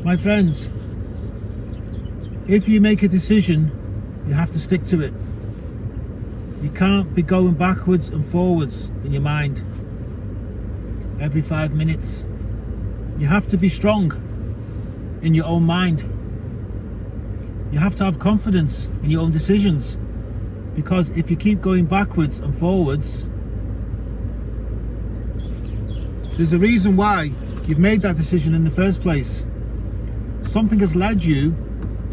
My friends, if you make a decision, you have to stick to it. You can't be going backwards and forwards in your mind every 5 minutes. You have to be strong in your own mind. You have to have confidence in your own decisions, because if you keep going backwards and forwards, there's a reason why you've made that decision in the first place. Something has led you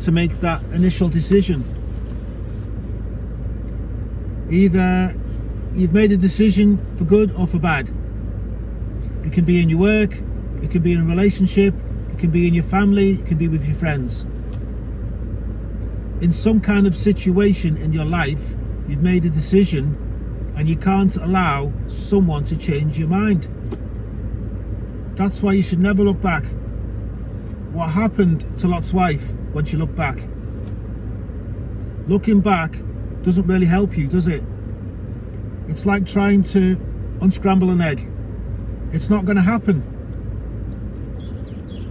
to make that initial decision. Either you've made a decision for good or for bad. It can be in your work, it can be in a relationship, it can be in your family, it can be with your friends. In some kind of situation in your life, you've made a decision and you can't allow someone to change your mind. That's why you should never look back. What happened to Lot's wife when she looked back? Looking back doesn't really help you, does it? It's like trying to unscramble an egg. It's not going to happen.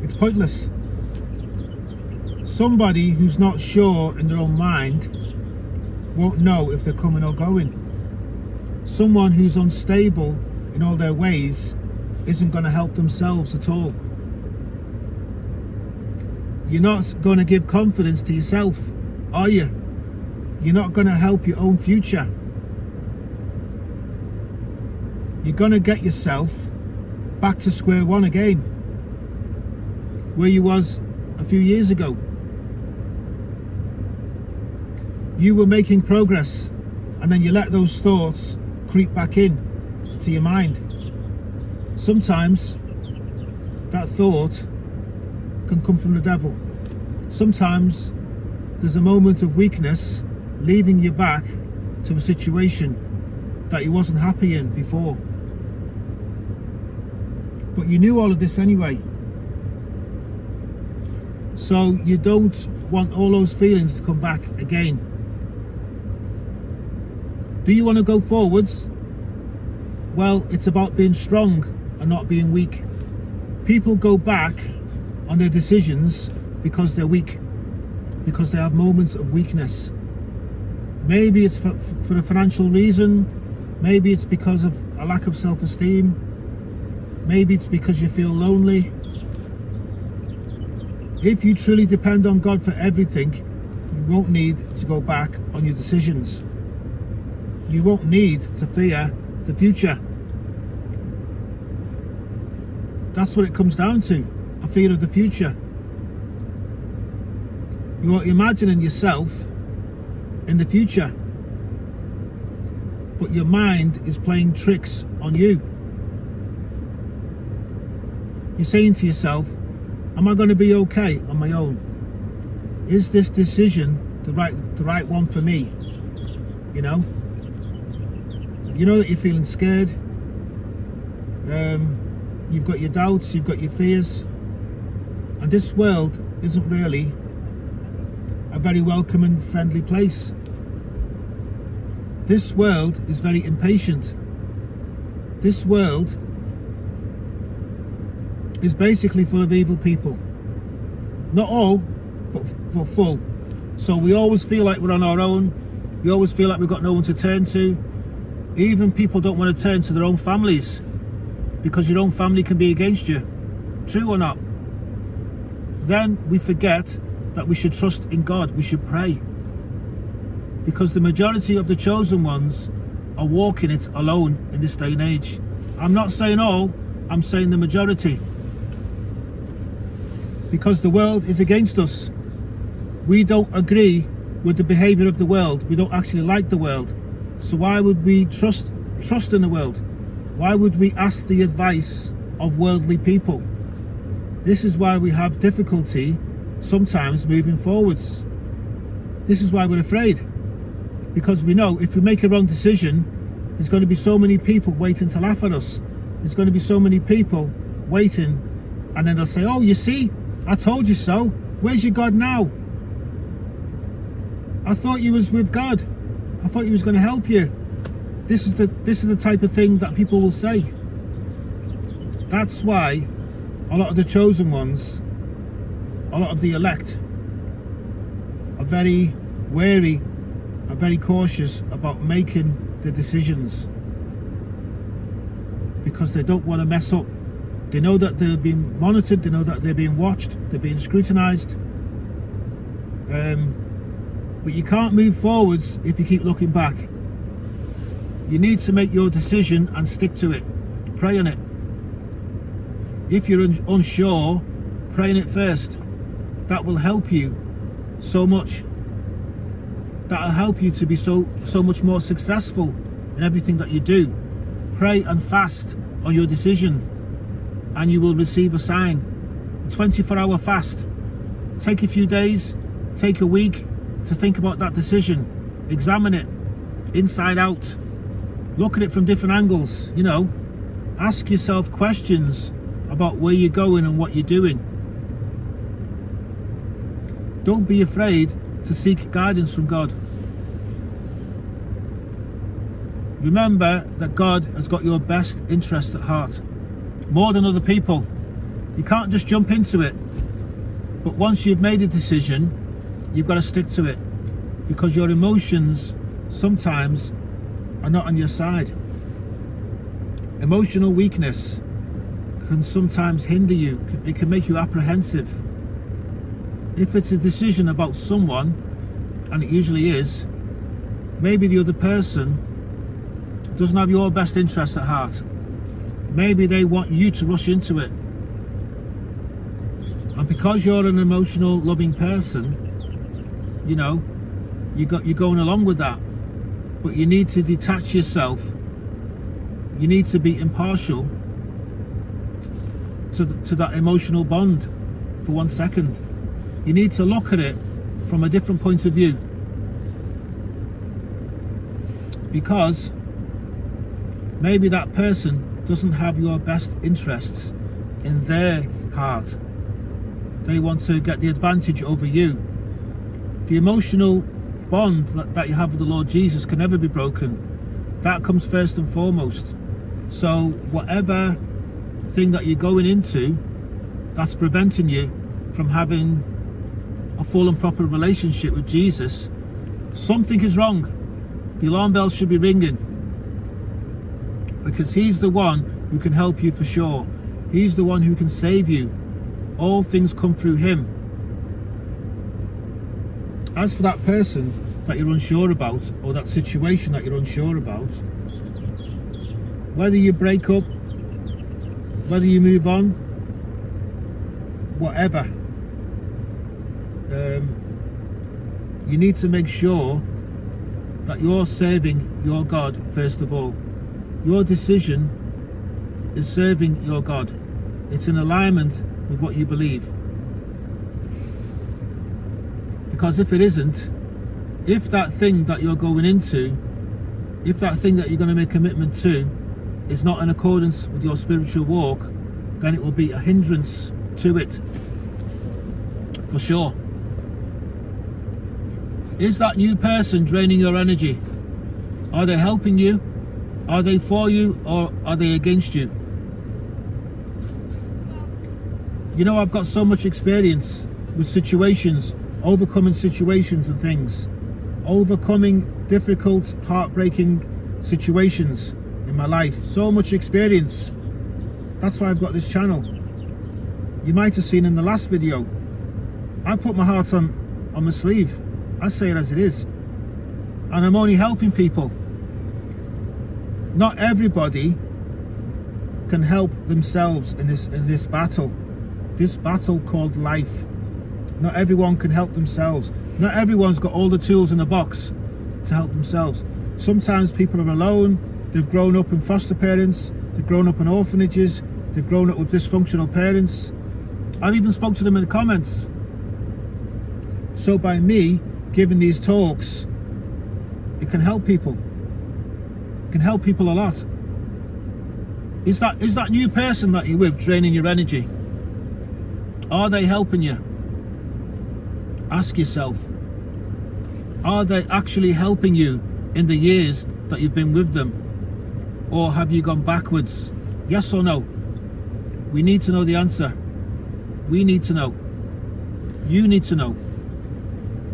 It's pointless. Somebody who's not sure in their own mind won't know if they're coming or going. Someone who's unstable in all their ways isn't going to help themselves at all. You're not going to give confidence to yourself, are you? You're not going to help your own future. You're going to get yourself back to square one again, where you was a few years ago. You were making progress, and then you let those thoughts creep back in to your mind. Sometimes that thought can come from the devil. Sometimes there's a moment of weakness leading you back to a situation that you wasn't happy in before. But you knew all of this anyway. So you don't want all those feelings to come back again. Do you want to go forwards? Well, it's about being strong and not being weak. People go back on their decisions because they're weak, because they have moments of weakness. Maybe it's for a financial reason, maybe it's because of a lack of self-esteem, maybe it's because you feel lonely. If you truly depend on God for everything, you won't need to go back on your decisions. You won't need to fear the future. That's what it comes down to, a fear of the future. You're imagining yourself in the future, but your mind is playing tricks on you. You're saying to yourself, am I going to be okay on my own? Is this decision the right one for me? You know that you're feeling scared. You've got your doubts, you've got your fears, and this world isn't really a very welcoming, friendly place. This world is very impatient. This world is basically full of evil people. Not all, but full. So we always feel like we're on our own. We always feel like we've got no one to turn to. Even people don't want to turn to their own families, because your own family can be against you. True or not? Then we forget that we should trust in God. We should pray, because the majority of the chosen ones are walking it alone in this day and age. I'm not saying all, I'm saying the majority, because the world is against us. We don't agree with the behavior of the world. We don't actually like the world. So why would we trust in the world? Why would we ask the advice of worldly people? This is why we have difficulty sometimes moving forwards. This is why we're afraid, because we know if we make a wrong decision, there's going to be so many people waiting to laugh at us. There's going to be so many people waiting, and then they'll say, oh, you see, I told you so. Where's your God now? I thought you was with God. I thought he was going to help you. This is the type of thing that people will say. That's why a lot of the chosen ones a lot of the elect are very wary, are very cautious about making the decisions because they don't want to mess up. They know that they're being monitored, they know that they're being watched, they're being scrutinized. But you can't move forwards if you keep looking back. You need to make your decision and stick to it. Pray on it. If you're unsure, pray on it first. That will help you so much. That'll help you to be so much more successful in everything that you do. Pray and fast on your decision, and you will receive a sign. A 24-hour fast. Take a few days, take a week to think about that decision. Examine it inside out. Look at it from different angles, you know. Ask yourself questions about where you're going and what you're doing. Don't be afraid to seek guidance from God. Remember that God has got your best interests at heart, more than other people. You can't just jump into it. But once you've made a decision, you've got to stick to it, because your emotions sometimes are not on your side. Emotional weakness can sometimes hinder you. It can make you apprehensive. If it's a decision about someone, and it usually is, maybe the other person doesn't have your best interests at heart. Maybe they want you to rush into it. And because you're an emotional, loving person, you know, you're going along with that. But you need to detach yourself. You need to be impartial to that emotional bond for 1 second. You need to look at it from a different point of view. Because maybe that person doesn't have your best interests in their heart. They want to get the advantage over you. The emotional bond that you have with the Lord Jesus can never be broken. That comes first and foremost. So whatever thing that you're going into that's preventing you from having a full and proper relationship with Jesus, something is wrong. The alarm bells should be ringing, because he's the one who can help you for sure. He's the one who can save you. All things come through him. As for that person that you're unsure about, or that situation that you're unsure about, whether you break up, whether you move on, whatever, you need to make sure that you're serving your God first of all. Your decision is serving your God. It's in alignment with what you believe. Because if it isn't, if that thing that you're going into, if that thing that you're going to make commitment to is not in accordance with your spiritual walk, then it will be a hindrance to it, for sure. Is that new person draining your energy? Are they helping you? Are they for you, or are they against you? You know, I've got so much experience with situations, overcoming situations and things, overcoming difficult, heartbreaking situations in my life. So much experience. That's why I've got this channel. You might have seen in the last video, I put my heart on my sleeve. I say it as it is. And I'm only helping people. Not everybody can help themselves in this battle. This battle called life. Not everyone can help themselves. Not everyone's got all the tools in the box to help themselves. Sometimes people are alone. They've grown up in foster parents. They've grown up in orphanages. They've grown up with dysfunctional parents. I've even spoke to them in the comments. So by me giving these talks, it can help people. It can help people a lot. Is that new person that you're with draining your energy? Are they helping you? Ask yourself, are they actually helping you in the years that you've been with them? Or have you gone backwards? Yes or no? We need to know the answer. We need to know. You need to know.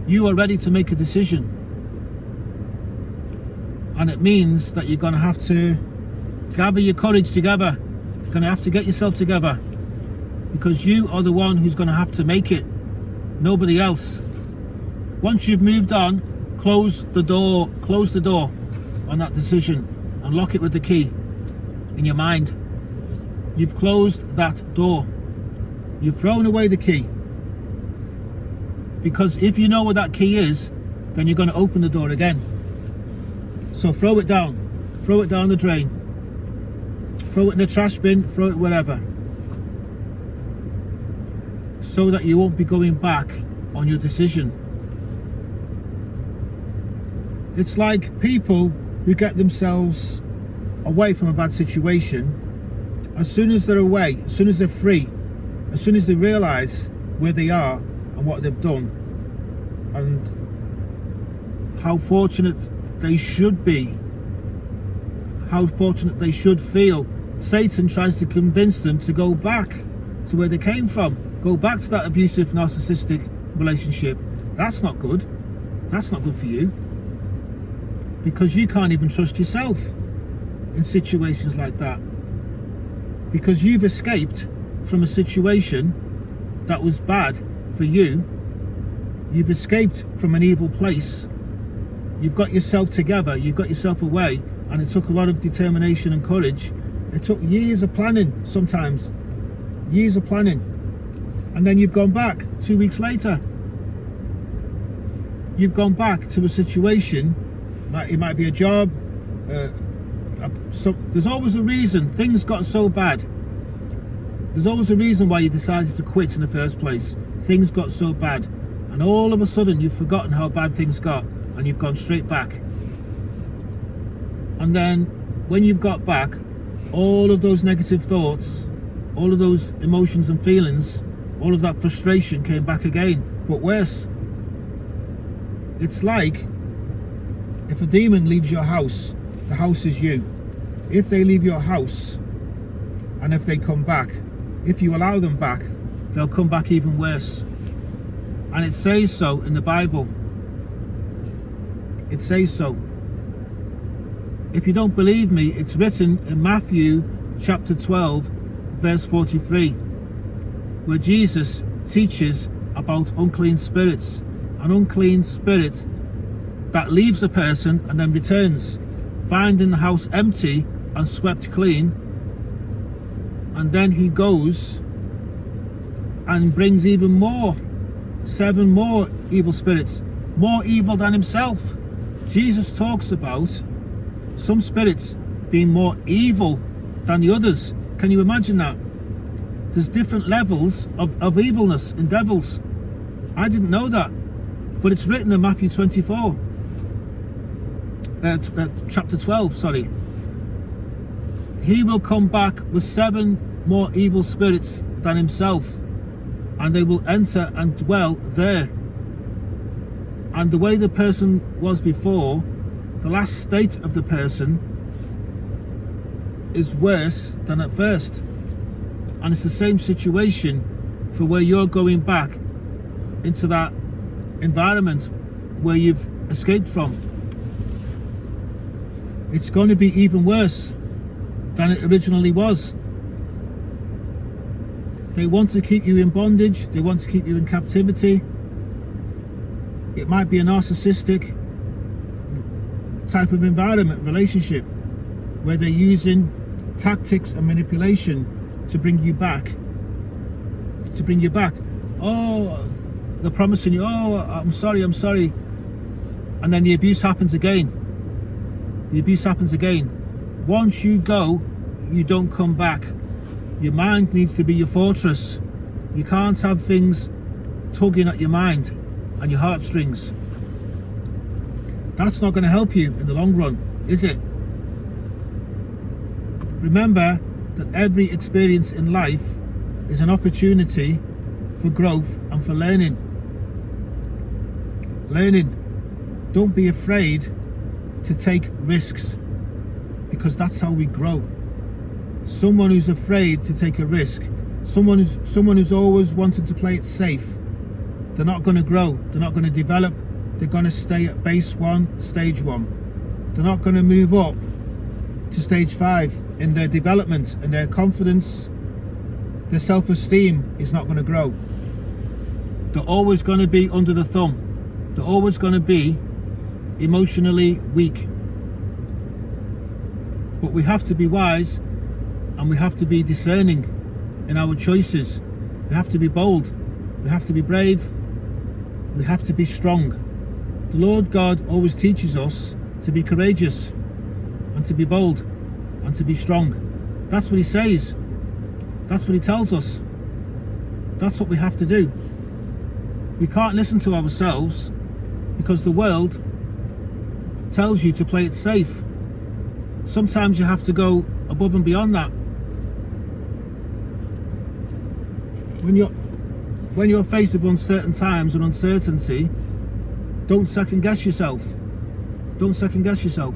You are ready to make a decision. And it means that you're going to have to gather your courage together. You're going to have to get yourself together. Because you are the one who's going to have to make it. Nobody else. Once you've moved on, close the door on that decision and lock it with the key in your mind. You've closed that door. You've thrown away the key. Because if you know where that key is, then you're going to open the door again. So throw it down. Throw it down the drain. Throw it in the trash bin, throw it wherever. So that you won't be going back on your decision. It's like people who get themselves away from a bad situation. As soon as they're away, as soon as they're free, as soon as they realise where they are and what they've done and how fortunate they should be, how fortunate they should feel, Satan tries to convince them to go back to where they came from. Go back to that abusive, narcissistic relationship. That's not good. That's not good for you. Because you can't even trust yourself in situations like that. Because you've escaped from a situation that was bad for you. You've escaped from an evil place. You've got yourself together. You've got yourself away. And it took a lot of determination and courage. It took years of planning sometimes. Years of planning. And then you've gone back 2 weeks later. You've gone back to a situation. It might be a job. So there's always a reason. Things got so bad. There's always a reason why you decided to quit in the first place. Things got so bad. And all of a sudden you've forgotten how bad things got. And you've gone straight back. And then when you've got back, all of those negative thoughts, all of those emotions and feelings, all of that frustration came back again, but worse. It's like if a demon leaves your house, the house is you. If they leave your house and if they come back, if you allow them back, they'll come back even worse. And it says so in the Bible. It says so. If you don't believe me, it's written in Matthew chapter 12, verse 43, where Jesus teaches about unclean spirits. An unclean spirit that leaves a person and then returns, finding the house empty and swept clean, and then he goes and brings even more, 7 more evil spirits, more evil than himself. Jesus talks about some spirits being more evil than the others. Can you imagine that? There's different levels of evilness in devils. I didn't know that, but it's written in Matthew 24, chapter 12, sorry. He will come back with 7 more evil spirits than himself, and they will enter and dwell there. And the way the person was before, the last state of the person is worse than at first. And it's the same situation for where you're going back into that environment where you've escaped from. It's going to be even worse than it originally was. They want to keep you in bondage. They want to keep you in captivity. It might be a narcissistic type of environment, relationship, where they're using tactics and manipulation to bring you back. Oh, they're promising you, oh, I'm sorry. And then the abuse happens again. Once you go, you don't come back. Your mind needs to be your fortress. You can't have things tugging at your mind and your heartstrings. That's not going to help you in the long run, is it? Remember that every experience in life is an opportunity for growth and for learning. Don't be afraid to take risks, because that's how we grow. Someone who's afraid to take a risk, someone who's always wanted to play it safe, they're not going to grow, they're not going to develop, they're going to stay at base 1, stage 1. They're not going to move up to stage 5 in their development, and their confidence, their self-esteem is not going to grow. They're always going to be under the thumb. They're always going to be emotionally weak. But we have to be wise, and we have to be discerning in our choices. We have to be bold. We have to be brave. We have to be strong. The Lord God always teaches us to be courageous and to be bold and to be strong. That's what he says. That's what he tells us. That's what we have to do. We can't listen to ourselves because the world tells you to play it safe. Sometimes you have to go above and beyond that. When you're faced with uncertain times and uncertainty, don't second guess yourself. Don't second guess yourself.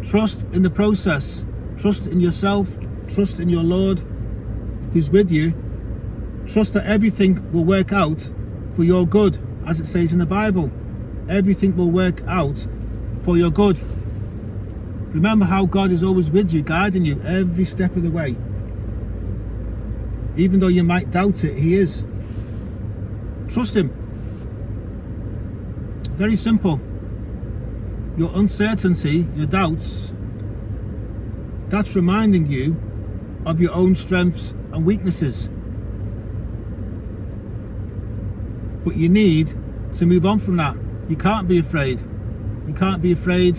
Trust in the process. Trust in yourself. Trust in your Lord who's with you. Trust that everything will work out for your good, as it says in the Bible. Everything will work out for your good. Remember how God is always with you, guiding you every step of the way. Even though you might doubt it, he is. Trust him. Very simple. Your uncertainty, your doubts, that's reminding you of your own strengths and weaknesses. But you need to move on from that. You can't be afraid. You can't be afraid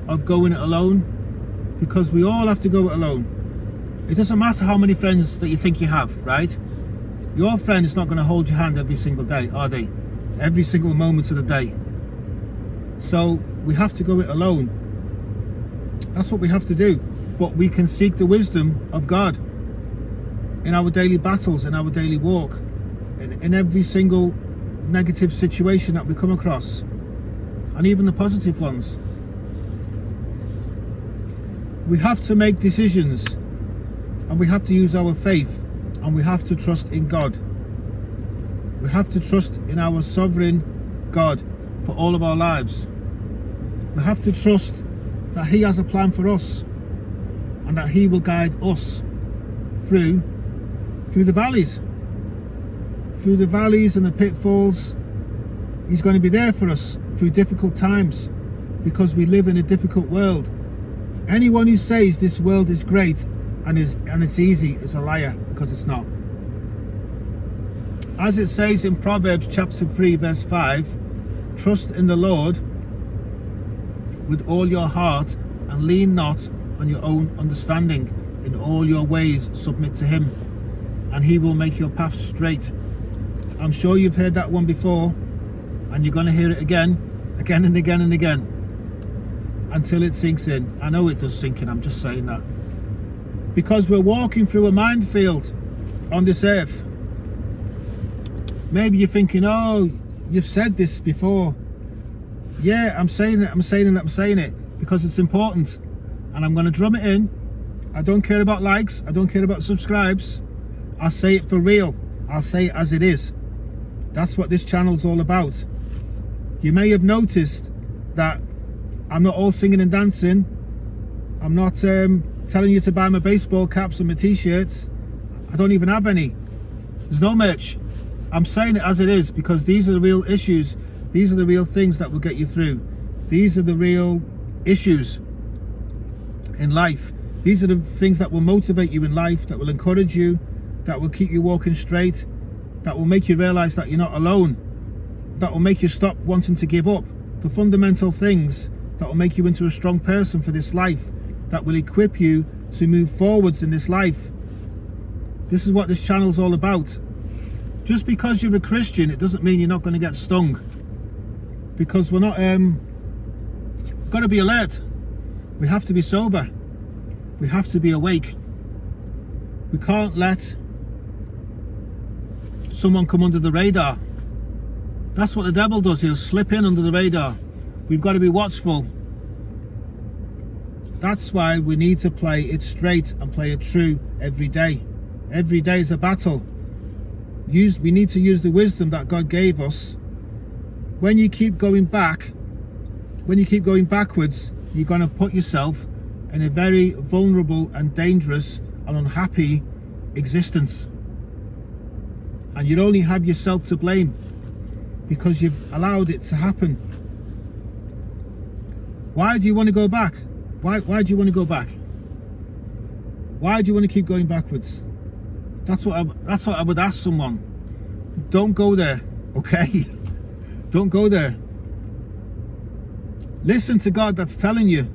of going it alone, because we all have to go it alone. It doesn't matter how many friends that you think you have, right? Your friend is not going to hold your hand every single day, are they? Every single moment of the day. So we have to go it alone. That's what we have to do. But we can seek the wisdom of God in our daily battles, in our daily walk, in every single negative situation that we come across, and even the positive ones. We have to make decisions, and we have to use our faith, and we have to trust in God. We have to trust in our sovereign God for all of our lives. We have to trust that he has a plan for us, and that he will guide us through the valleys. Through the valleys and the pitfalls. He's going to be there for us through difficult times, because we live in a difficult world. Anyone who says this world is great and it's easy is a liar, because it's not. As it says in Proverbs chapter 3 verse 5, trust in the Lord with all your heart and lean not on your own understanding. In all your ways submit to him, and he will make your path straight. I'm sure you've heard that one before, and you're going to hear it again and again and again, until it sinks in. I know it does sink in, I'm just saying that. Because we're walking through a minefield on this earth. Maybe you're thinking, oh, you've said this before. Yeah, I'm saying it because it's important, and I'm going to drum it in. I don't care about likes, I don't care about subscribes. I'll say it for real. I'll say it as it is. That's what this channel's all about. You may have noticed that I'm not all singing and dancing. I'm not telling you to buy my baseball caps and my t-shirts. I don't even have any. There's no merch. I'm saying it as it is, because these are the real issues. These are the real things that will get you through. These are the real issues in life. These are the things that will motivate you in life, that will encourage you, that will keep you walking straight, that will make you realize that you're not alone, that will make you stop wanting to give up. The fundamental things that will make you into a strong person for this life, that will equip you to move forwards in this life. This is what this channel's all about. Just because you're a Christian, it doesn't mean you're not going to get stung. Because we're not got to be alert. We have to be sober. We have to be awake. We can't let someone come under the radar. That's what the devil does. He'll slip in under the radar. We've got to be watchful. That's why we need to play it straight and play it true every day. Every day is a battle. We need to use the wisdom that God gave us. When you keep going backwards, you're going to put yourself in a very vulnerable and dangerous and unhappy existence. And you only have yourself to blame because you've allowed it to happen. Why do you want to go back? Why do you want to go back? Why do you want to keep going backwards? That's what I would ask someone. Don't go there, okay? Don't go there. Listen to God that's telling you.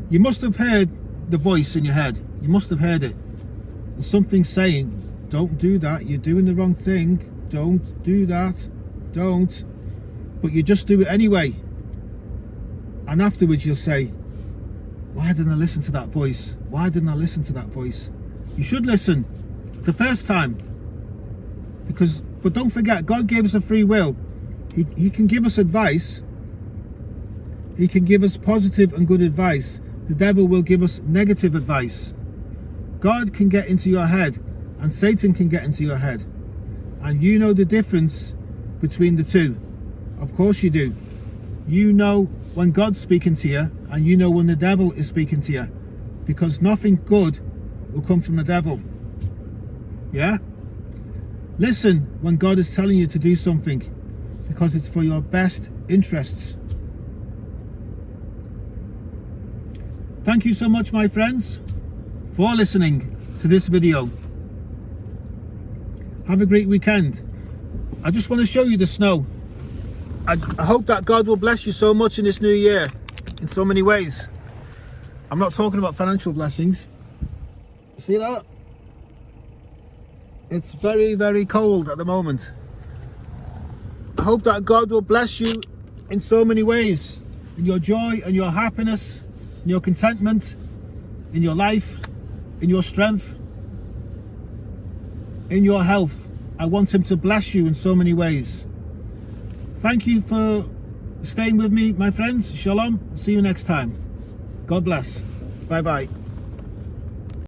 You must have heard the voice in your head. You must have heard it. There's something saying, don't do that. You're doing the wrong thing. Don't do that. Don't. But you just do it anyway. And afterwards you'll say, why didn't I listen to that voice? Why didn't I listen to that voice? You should listen the first time. But don't forget, God gave us a free will. He can give us advice. He can give us positive and good advice. The devil will give us negative advice. God can get into your head and Satan can get into your head. And you know the difference between the two. Of course you do. You know when God's speaking to you and you know when the devil is speaking to you. Because nothing good will come from the devil. Yeah? Listen when God is telling you to do something because it's for your best interests. Thank you so much, my friends, for listening to this video. Have a great weekend. I just want to show you the snow. I hope that God will bless you so much in this new year in so many ways. I'm not talking about financial blessings. See that? It's very, very cold at the moment. I hope that God will bless you in so many ways. In your joy and your happiness, in your contentment, in your life, in your strength, in your health. I want Him to bless you in so many ways. Thank you for staying with me, my friends. Shalom. See you next time. God bless. Bye-bye.